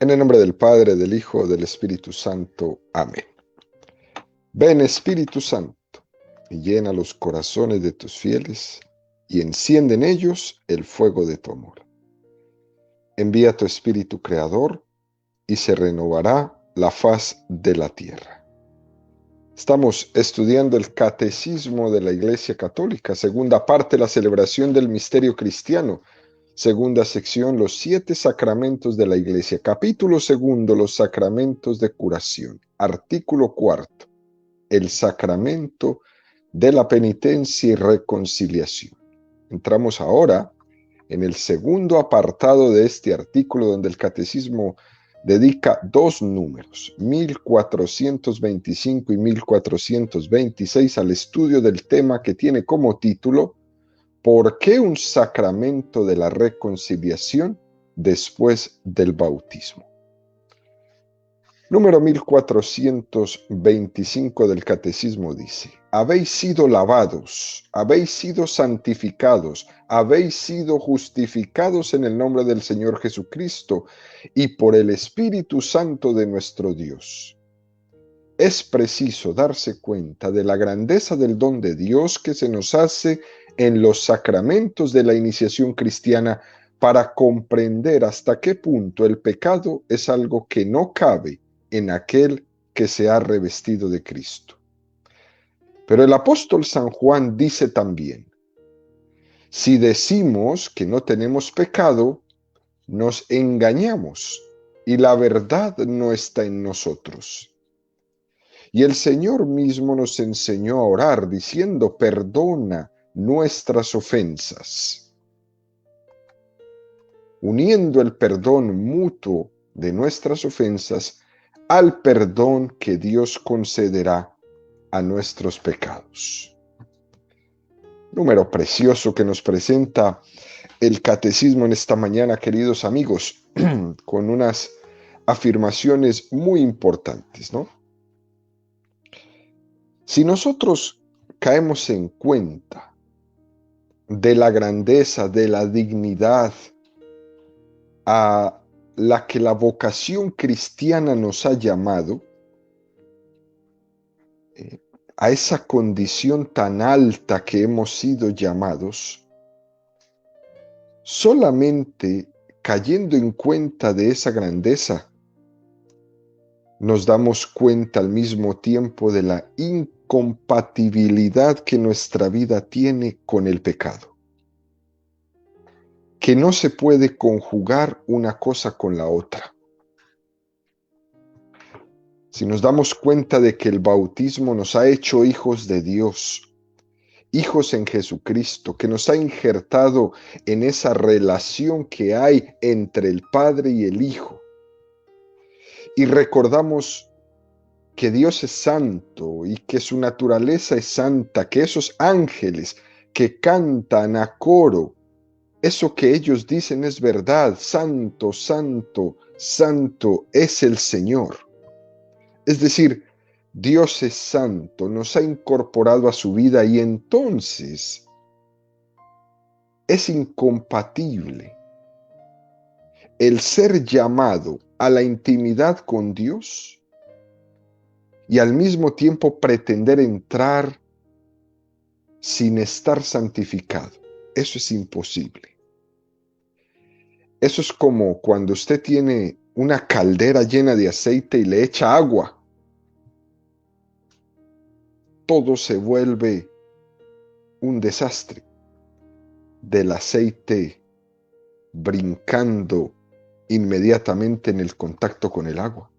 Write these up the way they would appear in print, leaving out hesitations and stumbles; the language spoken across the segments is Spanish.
En el nombre del Padre, del Hijo, del Espíritu Santo. Amén. Ven, Espíritu Santo, y llena los corazones de tus fieles, y enciende en ellos el fuego de tu amor. Envía tu Espíritu Creador, y se renovará la faz de la tierra. Estamos estudiando el Catecismo de la Iglesia Católica, segunda parte, la celebración del misterio cristiano. Segunda sección, los 7 sacramentos de la Iglesia. Capítulo segundo, los sacramentos de curación. Artículo 4, el sacramento de la penitencia y reconciliación. Entramos ahora en el segundo apartado de este artículo, donde el Catecismo dedica 2 números, 1425 y 1426, al estudio del tema que tiene como título ¿Por qué un sacramento de la reconciliación después del bautismo? Número 1425 del Catecismo dice: habéis sido lavados, habéis sido santificados, habéis sido justificados en el nombre del Señor Jesucristo y por el Espíritu Santo de nuestro Dios. Es preciso darse cuenta de la grandeza del don de Dios que se nos hace en los sacramentos de la iniciación cristiana para comprender hasta qué punto el pecado es algo que no cabe en aquel que se ha revestido de Cristo. Pero el apóstol San Juan dice también: si decimos que no tenemos pecado, nos engañamos y la verdad no está en nosotros. Y el Señor mismo nos enseñó a orar diciendo: perdona nuestras ofensas, uniendo el perdón mutuo de nuestras ofensas al perdón que Dios concederá a nuestros pecados. Número precioso que nos presenta el Catecismo en esta mañana, queridos amigos, con unas afirmaciones muy importantes, ¿no? Si nosotros caemos en cuenta de la grandeza, de la dignidad a la que la vocación cristiana nos ha llamado, a esa condición tan alta que hemos sido llamados, solamente cayendo en cuenta de esa grandeza, nos damos cuenta al mismo tiempo de la incompatibilidad que nuestra vida tiene con el pecado. Que no se puede conjugar una cosa con la otra. Si nos damos cuenta de que el bautismo nos ha hecho hijos de Dios, hijos en Jesucristo, que nos ha injertado en esa relación que hay entre el Padre y el Hijo, y recordamos que Dios es santo y que su naturaleza es santa, que esos ángeles que cantan a coro, eso que ellos dicen es verdad: santo, santo, santo es el Señor. Es decir, Dios es santo, nos ha incorporado a su vida, y entonces es incompatible el ser llamado a la intimidad con Dios y al mismo tiempo pretender entrar sin estar santificado. Eso es imposible. Eso es como cuando usted tiene una caldera llena de aceite y le echa agua. Todo se vuelve un desastre, del aceite brincando inmediatamente en el contacto con el agua.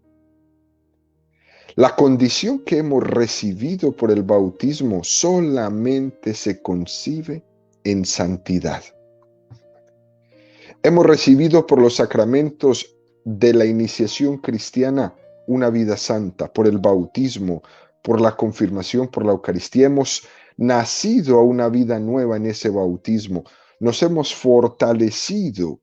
La condición que hemos recibido por el bautismo solamente se concibe en santidad. Hemos recibido por los sacramentos de la iniciación cristiana una vida santa, por el bautismo, por la confirmación, por la Eucaristía. Hemos nacido a una vida nueva en ese bautismo. Nos hemos fortalecido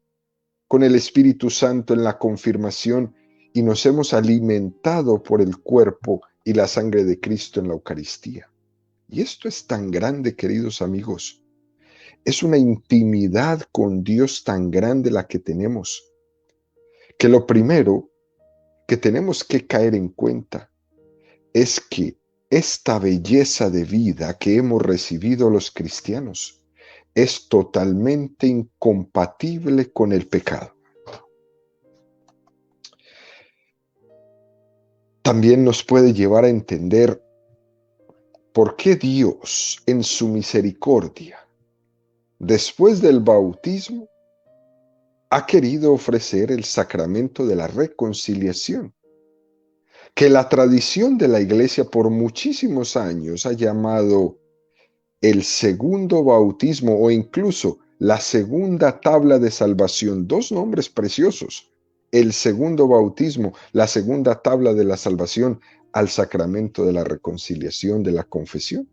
con el Espíritu Santo en la confirmación y nos hemos alimentado por el cuerpo y la sangre de Cristo en la Eucaristía. Y esto es tan grande, queridos amigos. Es una intimidad con Dios tan grande la que tenemos, que lo primero que tenemos que caer en cuenta es que esta belleza de vida que hemos recibido los cristianos es totalmente incompatible con el pecado. También nos puede llevar a entender por qué Dios, en su misericordia, después del bautismo, ha querido ofrecer el sacramento de la reconciliación, que la tradición de la Iglesia por muchísimos años ha llamado el segundo bautismo o incluso la segunda tabla de salvación, dos nombres preciosos, el segundo bautismo, la segunda tabla de la salvación al sacramento de la reconciliación, de la confesión.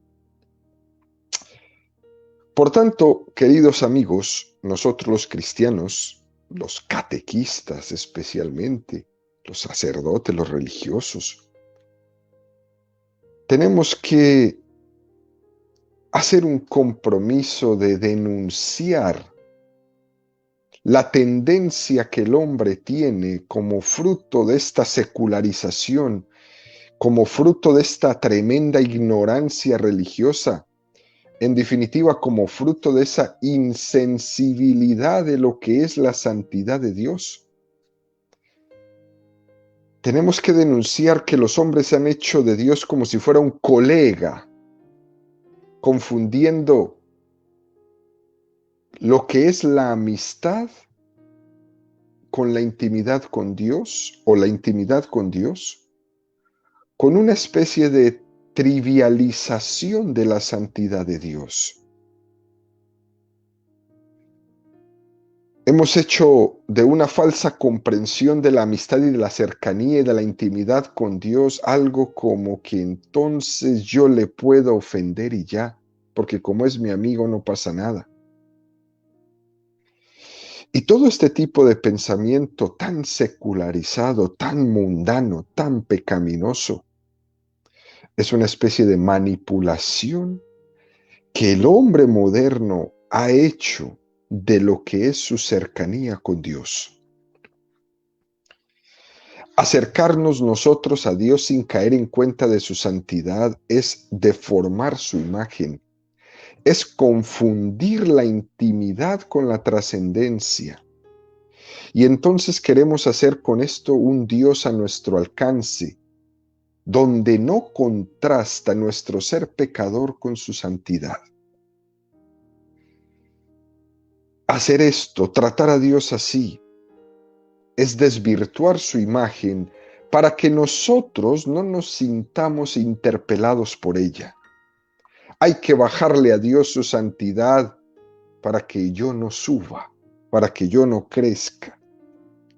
Por tanto, queridos amigos, nosotros los cristianos, los catequistas especialmente, los sacerdotes, los religiosos, tenemos que hacer un compromiso de denunciar la tendencia que el hombre tiene como fruto de esta secularización, como fruto de esta tremenda ignorancia religiosa, en definitiva como fruto de esa insensibilidad de lo que es la santidad de Dios. Tenemos que denunciar que los hombres se han hecho de Dios como si fuera un colega, confundiendo lo que es la amistad con la intimidad con Dios o la intimidad con Dios, con una especie de trivialización de la santidad de Dios. Hemos hecho de una falsa comprensión de la amistad y de la cercanía y de la intimidad con Dios algo como que entonces yo le puedo ofender y ya, porque como es mi amigo no pasa nada. Y todo este tipo de pensamiento tan secularizado, tan mundano, tan pecaminoso, es una especie de manipulación que el hombre moderno ha hecho de lo que es su cercanía con Dios. Acercarnos nosotros a Dios sin caer en cuenta de su santidad es deformar su imagen, es confundir la intimidad con la trascendencia. Y entonces queremos hacer con esto un Dios a nuestro alcance, donde no contrasta nuestro ser pecador con su santidad. Hacer esto, tratar a Dios así, es desvirtuar su imagen para que nosotros no nos sintamos interpelados por ella. Hay que bajarle a Dios su santidad para que yo no suba, para que yo no crezca,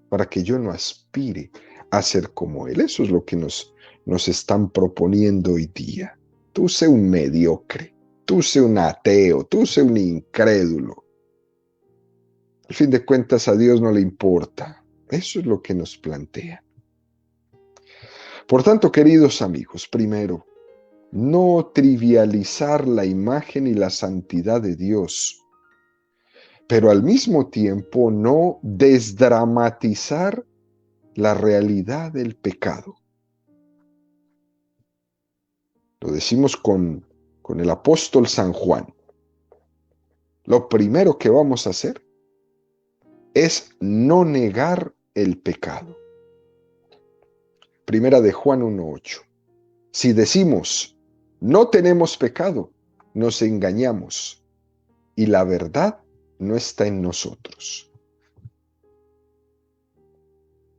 para que yo no aspire a ser como Él. Eso es lo que nos están proponiendo hoy día. Tú sé un mediocre, tú sé un ateo, tú sé un incrédulo. Al fin de cuentas a Dios no le importa. Eso es lo que nos plantea. Por tanto, queridos amigos, primero, no trivializar la imagen y la santidad de Dios, pero al mismo tiempo no desdramatizar la realidad del pecado. Lo decimos con el apóstol San Juan. Lo primero que vamos a hacer es no negar el pecado. Primera de Juan 1:8. Si decimos, no tenemos pecado, nos engañamos y la verdad no está en nosotros.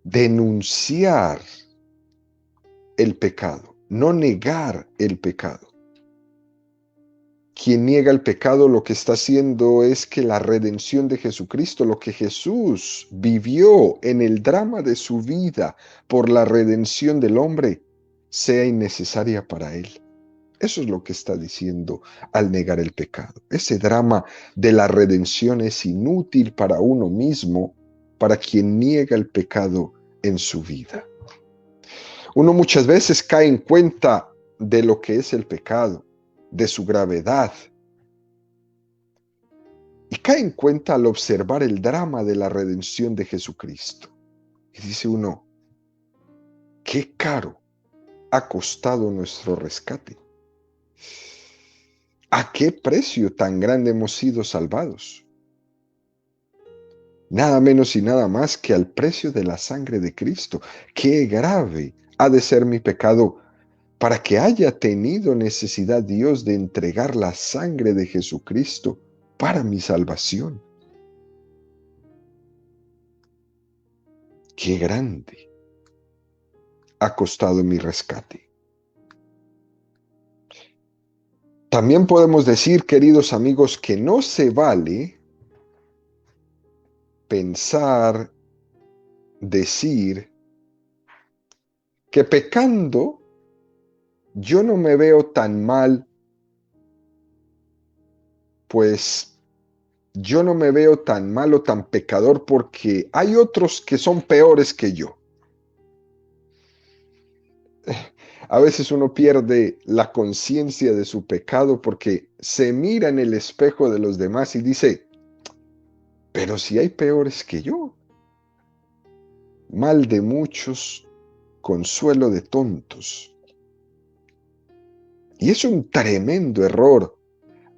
Denunciar el pecado, no negar el pecado. Quien niega el pecado lo que está haciendo es que la redención de Jesucristo, lo que Jesús vivió en el drama de su vida por la redención del hombre, sea innecesaria para él. Eso es lo que está diciendo al negar el pecado. Ese drama de la redención es inútil para uno mismo, para quien niega el pecado en su vida. Uno muchas veces cae en cuenta de lo que es el pecado, de su gravedad, y cae en cuenta al observar el drama de la redención de Jesucristo. Y dice uno, qué caro ha costado nuestro rescate. ¿A qué precio tan grande hemos sido salvados? Nada menos y nada más que al precio de la sangre de Cristo. Qué grave ha de ser mi pecado para que haya tenido necesidad Dios de entregar la sangre de Jesucristo para mi salvación. Qué grande ha costado mi rescate. También podemos decir, queridos amigos, que no se vale pensar, decir, que pecando yo no me veo tan mal, pues yo no me veo tan mal o tan pecador porque hay otros que son peores que yo. A veces uno pierde la conciencia de su pecado porque se mira en el espejo de los demás y dice, pero si hay peores que yo. Mal de muchos, consuelo de tontos. Y es un tremendo error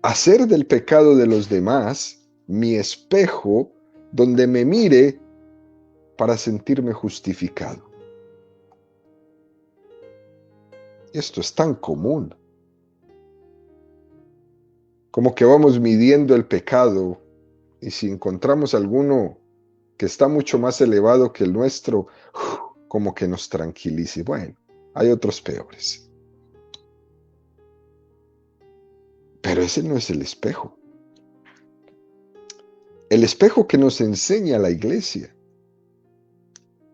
hacer del pecado de los demás mi espejo donde me mire para sentirme justificado. Y esto es tan común. Como que vamos midiendo el pecado y si encontramos alguno que está mucho más elevado que el nuestro, como que nos tranquilice. Bueno, hay otros peores. Pero ese no es el espejo. El espejo que nos enseña la iglesia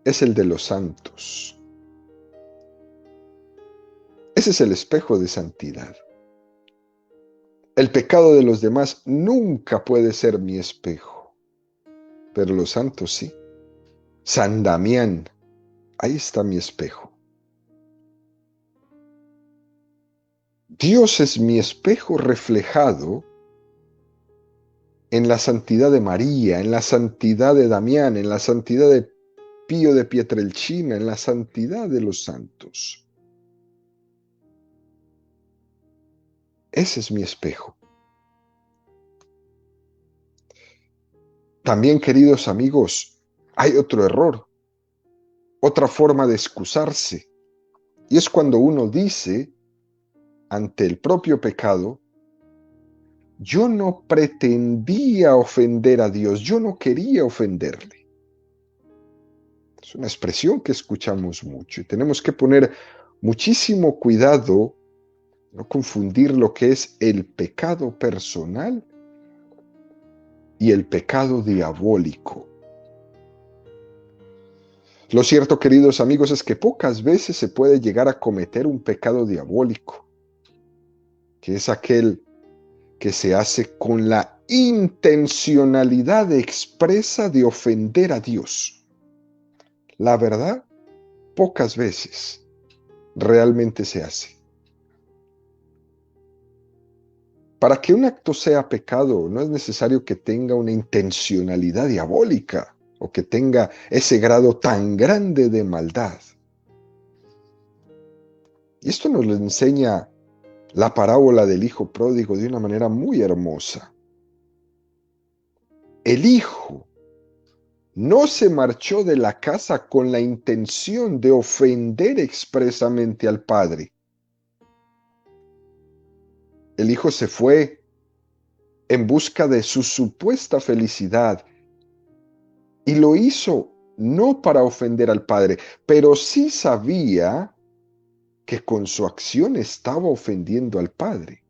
es el de los santos. Ese es el espejo de santidad. El pecado de los demás nunca puede ser mi espejo, pero los santos sí. San Damián, ahí está mi espejo. Dios es mi espejo reflejado en la santidad de María, en la santidad de Damián, en la santidad de Pío de Pietrelcina, en la santidad de los santos. Ese es mi espejo. También, queridos amigos, hay otro error, otra forma de excusarse, y es cuando uno dice ante el propio pecado, yo no pretendía ofender a Dios, yo no quería ofenderle. Es una expresión que escuchamos mucho y tenemos que poner muchísimo cuidado, no confundir lo que es el pecado personal y el pecado diabólico. Lo cierto, queridos amigos, es que pocas veces se puede llegar a cometer un pecado diabólico, que es aquel que se hace con la intencionalidad expresa de ofender a Dios. La verdad, pocas veces realmente se hace. Para que un acto sea pecado, no es necesario que tenga una intencionalidad diabólica o que tenga ese grado tan grande de maldad. Y esto nos lo enseña la parábola del hijo pródigo de una manera muy hermosa. El hijo no se marchó de la casa con la intención de ofender expresamente al padre. El hijo se fue en busca de su supuesta felicidad y lo hizo no para ofender al padre, pero sí sabía que con su acción estaba ofendiendo al padre.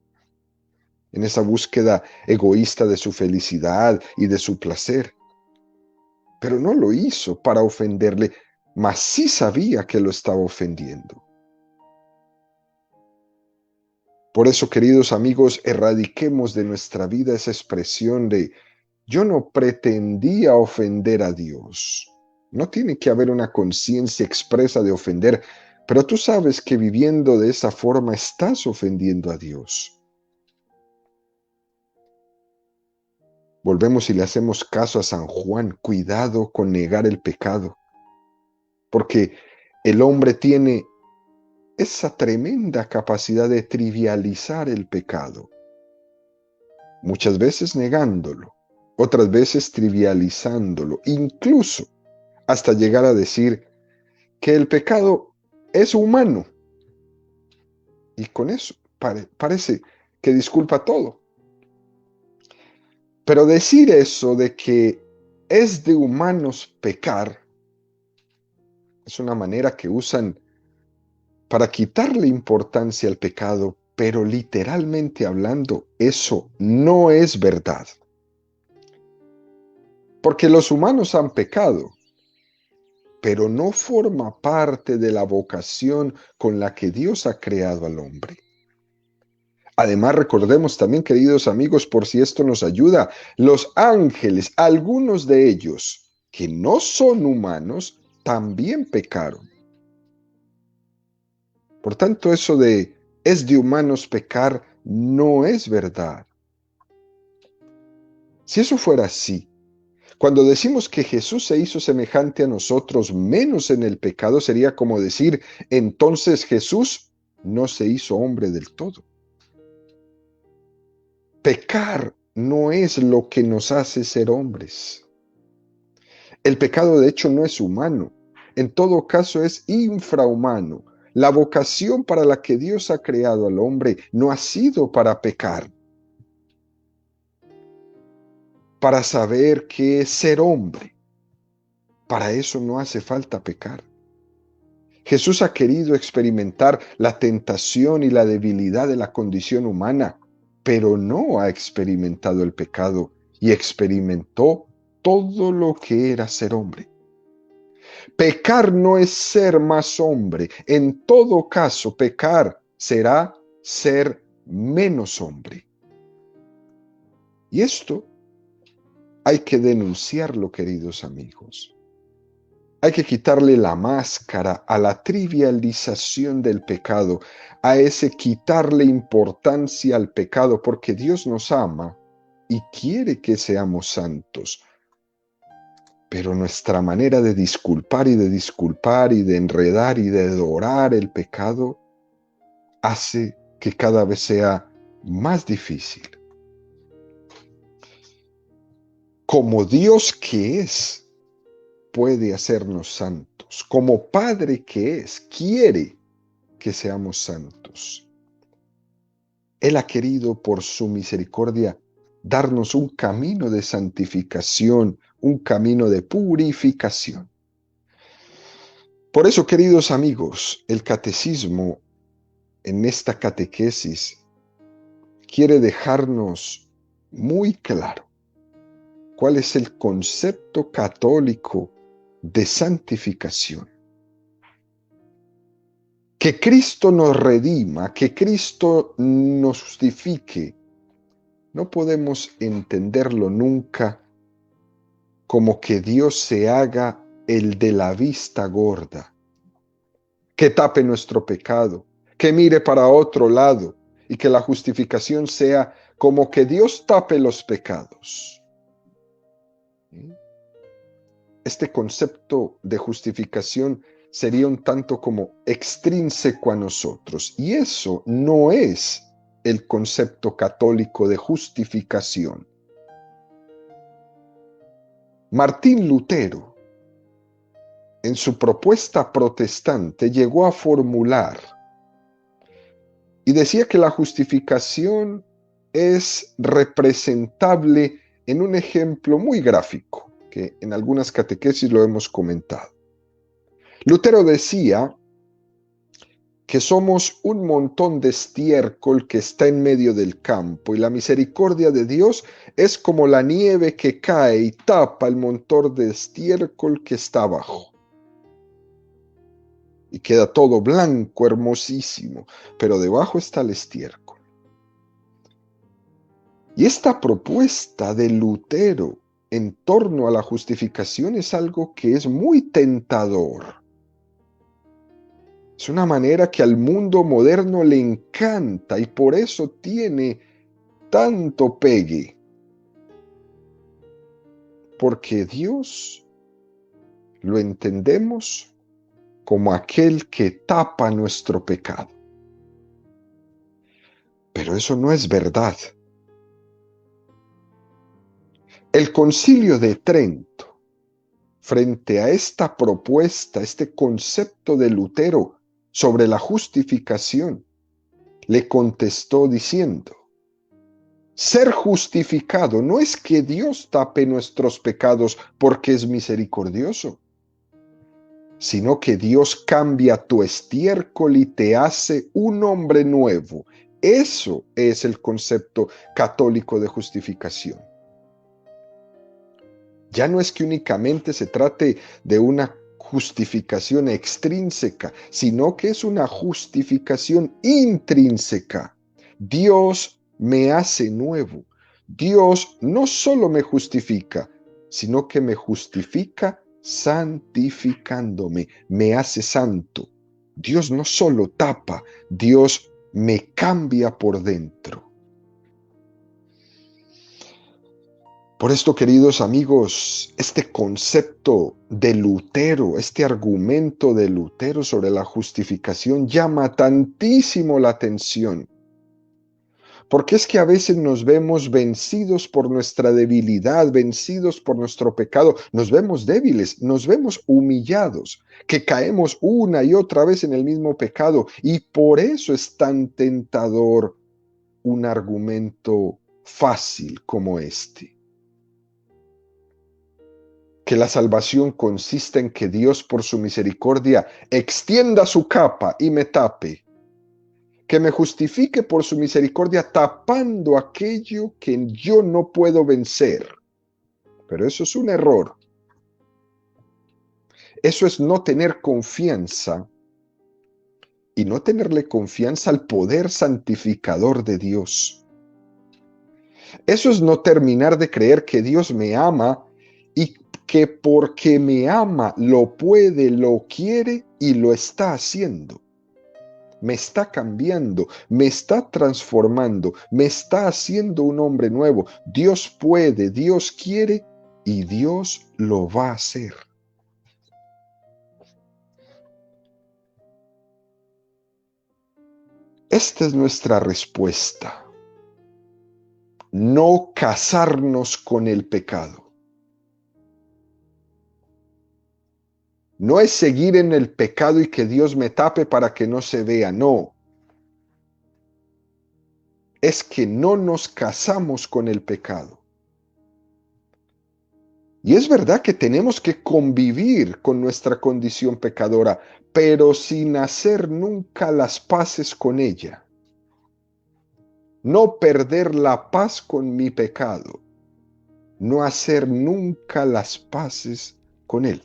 En esa búsqueda egoísta de su felicidad y de su placer. Pero no lo hizo para ofenderle, mas sí sabía que lo estaba ofendiendo. Por eso, queridos amigos, erradiquemos de nuestra vida esa expresión de yo no pretendía ofender a Dios. No tiene que haber una conciencia expresa de ofender, pero tú sabes que viviendo de esa forma estás ofendiendo a Dios. Volvemos y le hacemos caso a San Juan, cuidado con negar el pecado, porque El hombre tiene esa tremenda capacidad de trivializar el pecado, muchas veces negándolo, otras veces trivializándolo, incluso hasta llegar a decir que el pecado es humano y con eso parece que disculpa todo. Pero decir eso de que es de humanos pecar es una manera que usan para quitarle importancia al pecado, pero literalmente hablando, eso no es verdad. Porque los humanos han pecado, pero no forma parte de la vocación con la que Dios ha creado al hombre. Además, recordemos también, queridos amigos, por si esto nos ayuda, los ángeles, algunos de ellos que no son humanos, también pecaron. Por tanto, eso de es de humanos pecar no es verdad. Si eso fuera así, cuando decimos que Jesús se hizo semejante a nosotros menos en el pecado, sería como decir, entonces Jesús no se hizo hombre del todo. Pecar no es lo que nos hace ser hombres. El pecado de hecho no es humano, en todo caso es infrahumano. La vocación para la que Dios ha creado al hombre no ha sido para pecar, para saber qué es ser hombre. Para eso no hace falta pecar. Jesús ha querido experimentar la tentación y la debilidad de la condición humana, pero no ha experimentado el pecado y experimentó todo lo que era ser hombre. Pecar no es ser más hombre. En todo caso, pecar será ser menos hombre. Y esto hay que denunciarlo, queridos amigos. Hay que quitarle la máscara a la trivialización del pecado, a ese quitarle importancia al pecado, porque Dios nos ama y quiere que seamos santos. Pero nuestra manera de disculpar y de enredar y de adorar el pecado hace que cada vez sea más difícil. Como Dios que es, puede hacernos santos. Como Padre que es, quiere que seamos santos. Él ha querido por su misericordia darnos un camino de santificación, un camino de purificación. Por eso, queridos amigos, el catecismo en esta catequesis quiere dejarnos muy claro cuál es el concepto católico de santificación. Que Cristo nos redima, que Cristo nos justifique, no podemos entenderlo nunca como que Dios se haga el de la vista gorda, que tape nuestro pecado, que mire para otro lado y que la justificación sea como que Dios tape los pecados. Este concepto de justificación sería un tanto como extrínseco a nosotros, y eso no es el concepto católico de justificación. Martín Lutero, en su propuesta protestante, llegó a formular y decía que la justificación es representable en un ejemplo muy gráfico, que en algunas catequesis lo hemos comentado. Lutero decía que somos un montón de estiércol que está en medio del campo y la misericordia de Dios es como la nieve que cae y tapa el montón de estiércol que está abajo. Y queda todo blanco, hermosísimo, pero debajo está el estiércol. Y esta propuesta de Lutero en torno a la justificación es algo que es muy tentador. Es una manera que al mundo moderno le encanta y por eso tiene tanto pegue. Porque Dios lo entendemos como aquel que tapa nuestro pecado. Pero eso no es verdad. El Concilio de Trento, frente a esta propuesta, este concepto de Lutero sobre la justificación, le contestó diciendo: ser justificado no es que Dios tape nuestros pecados porque es misericordioso, sino que Dios cambia tu estiércol y te hace un hombre nuevo. Eso es el concepto católico de justificación. Ya no es que únicamente se trate de una justificación extrínseca, sino que es una justificación intrínseca. Dios me hace nuevo. Dios no solo me justifica, sino que me justifica santificándome, me hace santo. Dios no solo tapa, Dios me cambia por dentro. Por esto, queridos amigos, este concepto de Lutero, este argumento de Lutero sobre la justificación llama tantísimo la atención. Porque es que a veces nos vemos vencidos por nuestra debilidad, vencidos por nuestro pecado, nos vemos débiles, nos vemos humillados, que caemos una y otra vez en el mismo pecado, y por eso es tan tentador un argumento fácil como este. Que la salvación consiste en que Dios por su misericordia extienda su capa y me tape, que me justifique por su misericordia tapando aquello que yo no puedo vencer. Pero eso es un error. Eso es no tener confianza y no tenerle confianza al poder santificador de Dios. Eso es no terminar de creer que Dios me ama y que porque me ama lo puede, lo quiere y lo está haciendo. Me está cambiando, me está transformando, me está haciendo un hombre nuevo. Dios puede, Dios quiere y Dios lo va a hacer. Esta es nuestra respuesta. No casarnos con el pecado. No es seguir en el pecado y que Dios me tape para que no se vea, no. Es que no nos casamos con el pecado. Y es verdad que tenemos que convivir con nuestra condición pecadora, pero sin hacer nunca las paces con ella. No perder la paz con mi pecado. No hacer nunca las paces con él.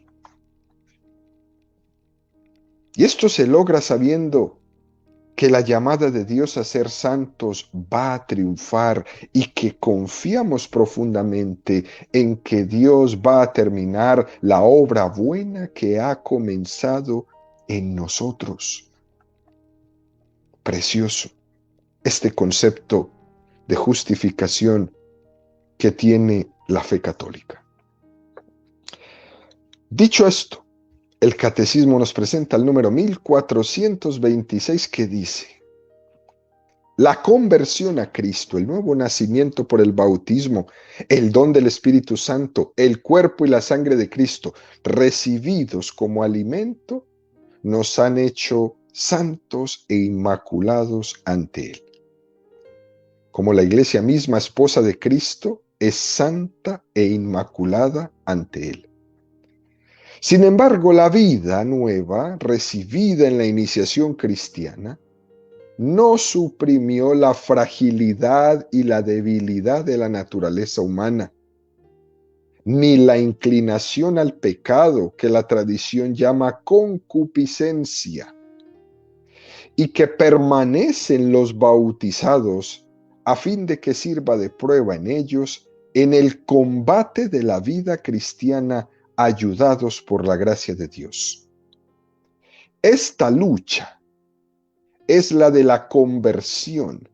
Y esto se logra sabiendo que la llamada de Dios a ser santos va a triunfar y que confiamos profundamente en que Dios va a terminar la obra buena que ha comenzado en nosotros. Precioso este concepto de justificación que tiene la fe católica. Dicho esto, el Catecismo nos presenta el número 1426 que dice: la conversión a Cristo, el nuevo nacimiento por el bautismo, el don del Espíritu Santo, el cuerpo y la sangre de Cristo, recibidos como alimento, nos han hecho santos e inmaculados ante Él. Como la Iglesia misma, esposa de Cristo, es santa e inmaculada ante Él. Sin embargo, la vida nueva, recibida en la iniciación cristiana, no suprimió la fragilidad y la debilidad de la naturaleza humana, ni la inclinación al pecado que la tradición llama concupiscencia, y que permanecen los bautizados a fin de que sirva de prueba en ellos en el combate de la vida cristiana, ayudados por la gracia de Dios. Esta lucha es la de la conversión,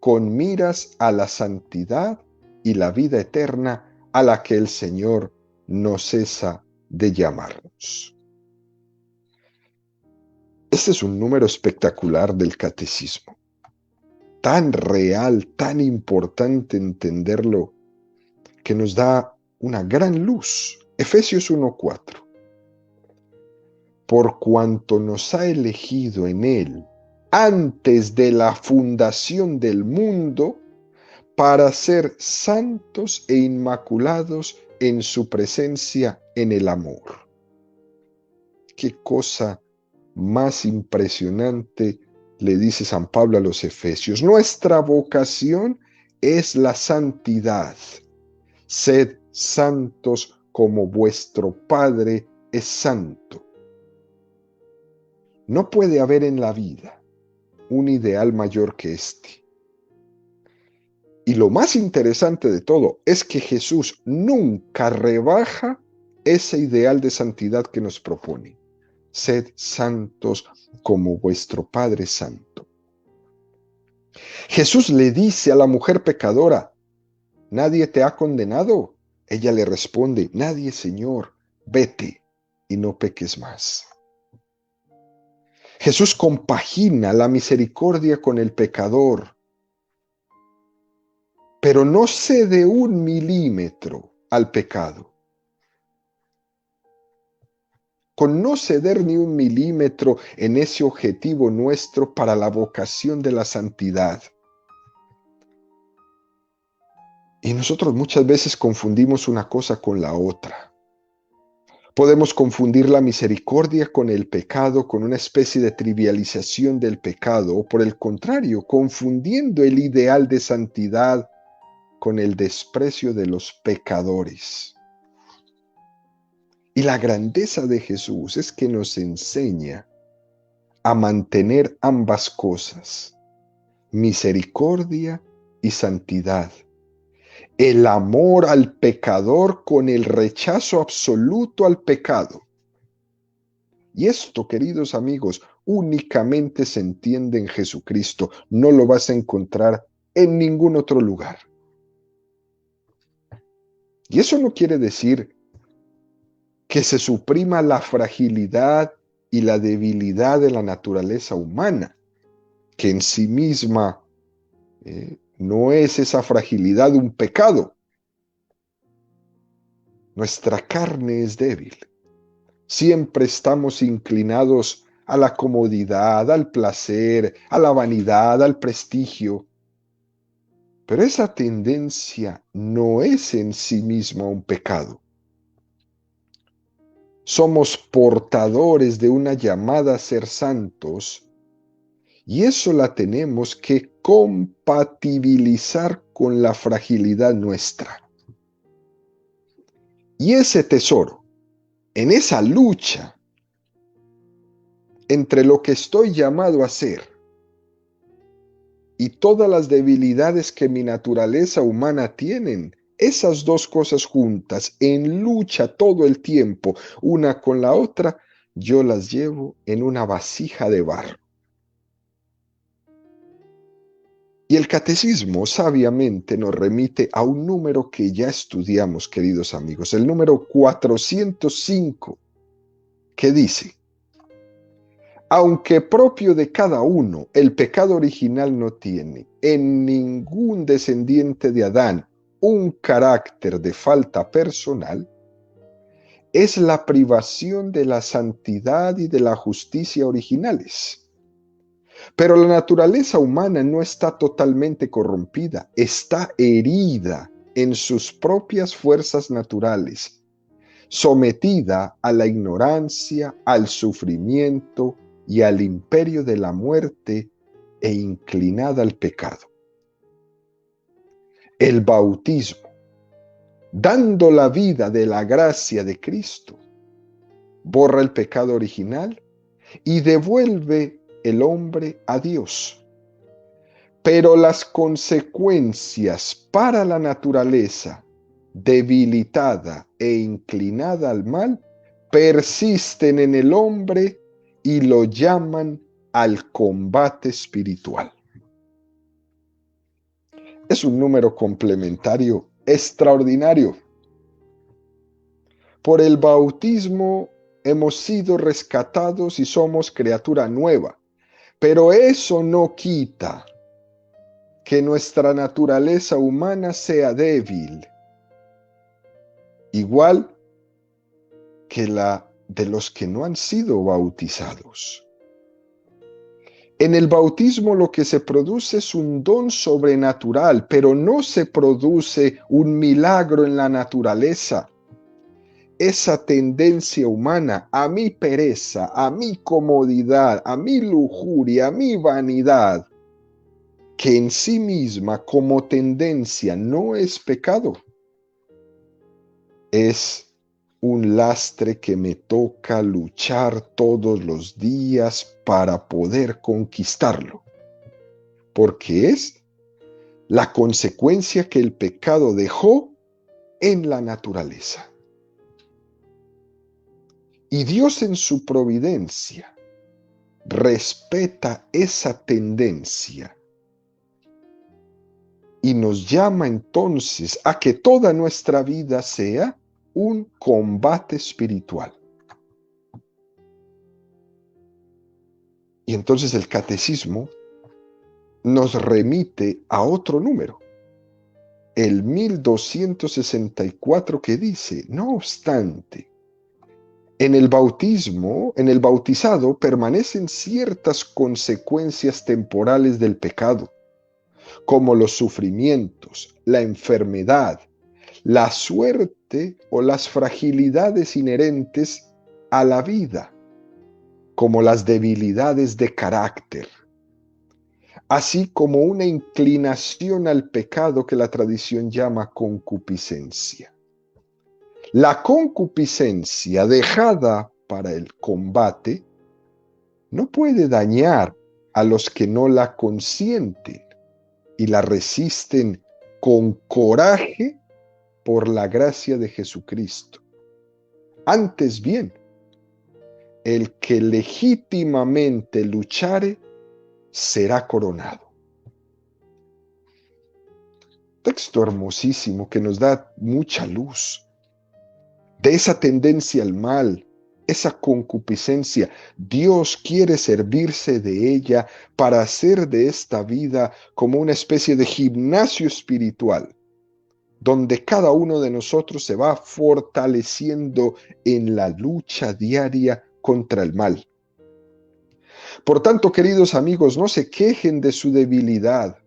con miras a la santidad y la vida eterna a la que el Señor no cesa de llamarnos. Este es un número espectacular del catecismo, tan real, tan importante entenderlo, que nos da una gran luz. Efesios 1:4. Por cuanto nos ha elegido en Él antes de la fundación del mundo, para ser santos e inmaculados en su presencia en el amor. Qué cosa más impresionante le dice San Pablo a los Efesios. Nuestra vocación es la santidad. Sed santos como vuestro Padre es santo. No puede haber en la vida un ideal mayor que este. Y lo más interesante de todo es que Jesús nunca rebaja ese ideal de santidad que nos propone. Sed santos como vuestro Padre es santo. Jesús le dice a la mujer pecadora, ¿nadie te ha condenado? Ella le responde, nadie, Señor, vete y no peques más. Jesús compagina la misericordia con el pecador, pero no cede un milímetro al pecado. Con no ceder ni un milímetro en ese objetivo nuestro para la vocación de la santidad. Y nosotros muchas veces confundimos una cosa con la otra. Podemos confundir la misericordia con el pecado, con una especie de trivialización del pecado, o por el contrario, confundiendo el ideal de santidad con el desprecio de los pecadores. Y la grandeza de Jesús es que nos enseña a mantener ambas cosas, misericordia y santidad. El amor al pecador con el rechazo absoluto al pecado. Y esto, queridos amigos, únicamente se entiende en Jesucristo. No lo vas a encontrar en ningún otro lugar. Y eso no quiere decir que se suprima la fragilidad y la debilidad de la naturaleza humana, que en sí misma no es esa fragilidad un pecado. Nuestra carne es débil. Siempre estamos inclinados a la comodidad, al placer, a la vanidad, al prestigio. Pero esa tendencia no es en sí misma un pecado. Somos portadores de una llamada a ser santos y eso la tenemos que compatibilizar con la fragilidad nuestra. Y ese tesoro, en esa lucha entre lo que estoy llamado a ser y todas las debilidades que mi naturaleza humana tienen, esas dos cosas juntas, en lucha todo el tiempo, una con la otra, yo las llevo en una vasija de barro. Y el catecismo sabiamente nos remite a un número que ya estudiamos, queridos amigos, el número 405, que dice, aunque propio de cada uno, el pecado original no tiene en ningún descendiente de Adán un carácter de falta personal, es la privación de la santidad y de la justicia originales. Pero la naturaleza humana no está totalmente corrompida, está herida en sus propias fuerzas naturales, sometida a la ignorancia, al sufrimiento y al imperio de la muerte e inclinada al pecado. El bautismo, dando la vida de la gracia de Cristo, borra el pecado original y devuelve el hombre a Dios. Pero las consecuencias para la naturaleza debilitada e inclinada al mal persisten en el hombre y lo llaman al combate espiritual. Es un número complementario extraordinario. Por el bautismo hemos sido rescatados y somos criatura nueva. Pero eso no quita que nuestra naturaleza humana sea débil, igual que la de los que no han sido bautizados. En el bautismo lo que se produce es un don sobrenatural, pero no se produce un milagro en la naturaleza. Esa tendencia humana a mi pereza, a mi comodidad, a mi lujuria, a mi vanidad, que en sí misma como tendencia no es pecado, es un lastre que me toca luchar todos los días para poder conquistarlo, porque es la consecuencia que el pecado dejó en la naturaleza. Y Dios en su providencia respeta esa tendencia y nos llama entonces a que toda nuestra vida sea un combate espiritual. Y entonces el catecismo nos remite a otro número, el 1264, que dice: no obstante, en el bautismo, en el bautizado, permanecen ciertas consecuencias temporales del pecado, como los sufrimientos, la enfermedad, la suerte o las fragilidades inherentes a la vida, como las debilidades de carácter, así como una inclinación al pecado que la tradición llama concupiscencia. La concupiscencia dejada para el combate no puede dañar a los que no la consienten y la resisten con coraje por la gracia de Jesucristo. Antes bien, el que legítimamente luchare será coronado. Texto hermosísimo que nos da mucha luz de esa tendencia al mal, esa concupiscencia. Dios quiere servirse de ella para hacer de esta vida como una especie de gimnasio espiritual, donde cada uno de nosotros se va fortaleciendo en la lucha diaria contra el mal. Por tanto, queridos amigos, no se quejen de su debilidad,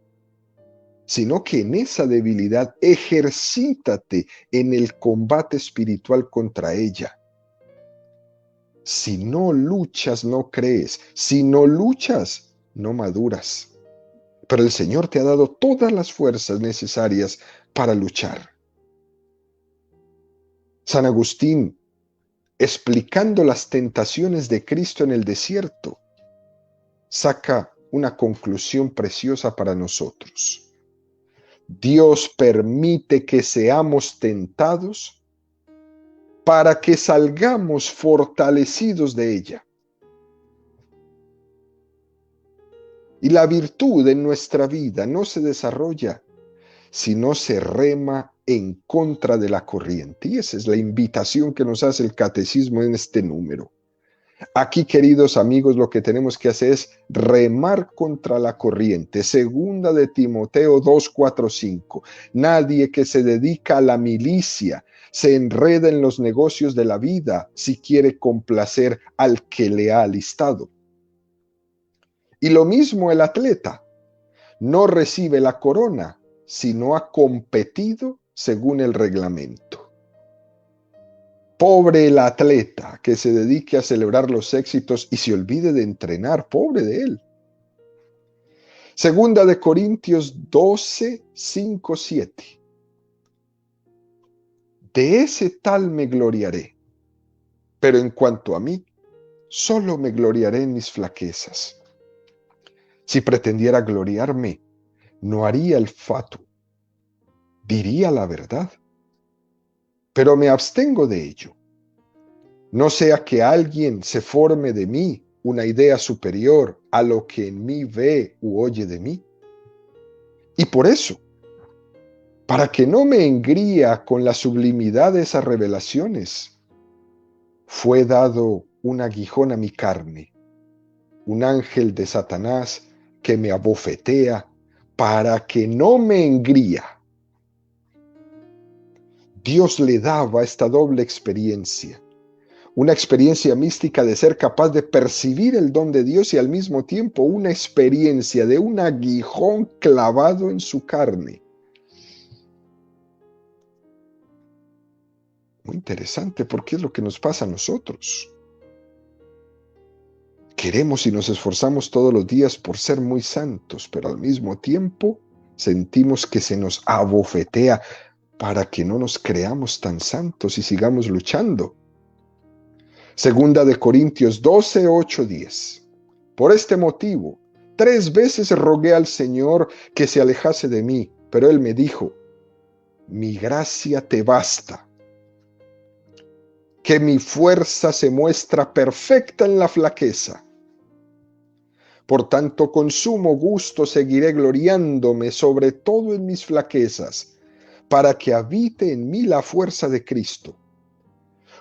sino que en esa debilidad ejercítate en el combate espiritual contra ella. Si no luchas, no crees. Si no luchas, no maduras. Pero el Señor te ha dado todas las fuerzas necesarias para luchar. San Agustín, explicando las tentaciones de Cristo en el desierto, saca una conclusión preciosa para nosotros. Dios permite que seamos tentados para que salgamos fortalecidos de ella. Y la virtud en nuestra vida no se desarrolla si no se rema en contra de la corriente. Y esa es la invitación que nos hace el catecismo en este número. Aquí, queridos amigos, lo que tenemos que hacer es remar contra la corriente. Segunda de Timoteo 2, 4, 5. Nadie que se dedica a la milicia se enreda en los negocios de la vida si quiere complacer al que le ha alistado. Y lo mismo el atleta. No recibe la corona si no ha competido según el reglamento. Pobre el atleta que se dedique a celebrar los éxitos y se olvide de entrenar, pobre de él. Segunda de Corintios 12, 5, 7. De ese tal me gloriaré, pero en cuanto a mí, solo me gloriaré en mis flaquezas. Si pretendiera gloriarme, no haría el fatuo, diría la verdad, pero me abstengo de ello. No sea que alguien se forme de mí una idea superior a lo que en mí ve u oye de mí. Y por eso, para que no me engría con la sublimidad de esas revelaciones, fue dado un aguijón a mi carne, un ángel de Satanás que me abofetea para que no me engría. Dios le daba esta doble experiencia, una experiencia mística de ser capaz de percibir el don de Dios y al mismo tiempo una experiencia de un aguijón clavado en su carne. Muy interesante, porque es lo que nos pasa a nosotros. Queremos y nos esforzamos todos los días por ser muy santos, pero al mismo tiempo sentimos que se nos abofetea para que no nos creamos tan santos y sigamos luchando. Segunda de Corintios 12, 8, 10. Por este motivo, 3 veces rogué al Señor que se alejase de mí, pero Él me dijo, mi gracia te basta, que mi fuerza se muestra perfecta en la flaqueza. Por tanto, con sumo gusto seguiré gloriándome sobre todo en mis flaquezas, para que habite en mí la fuerza de Cristo.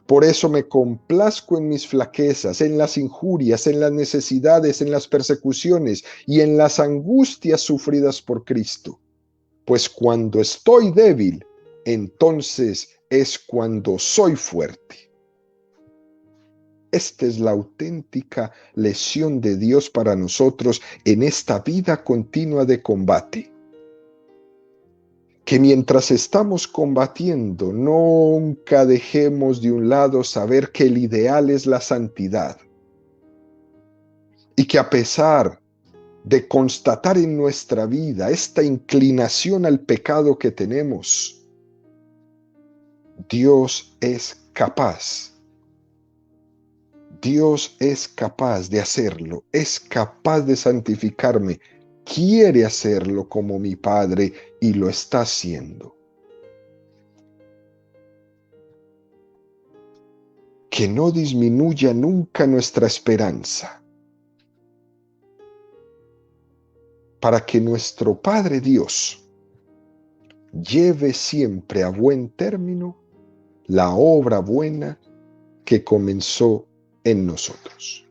Por eso me complazco en mis flaquezas, en las injurias, en las necesidades, en las persecuciones y en las angustias sufridas por Cristo. Pues cuando estoy débil, entonces es cuando soy fuerte. Esta es la auténtica lección de Dios para nosotros en esta vida continua de combate. Que mientras estamos combatiendo, nunca dejemos de un lado saber que el ideal es la santidad. Y que a pesar de constatar en nuestra vida esta inclinación al pecado que tenemos, Dios es capaz. Dios es capaz de hacerlo, es capaz de santificarme, quiere hacerlo como mi Padre y lo está haciendo. Que no disminuya nunca nuestra esperanza, para que nuestro Padre Dios lleve siempre a buen término la obra buena que comenzó en nosotros.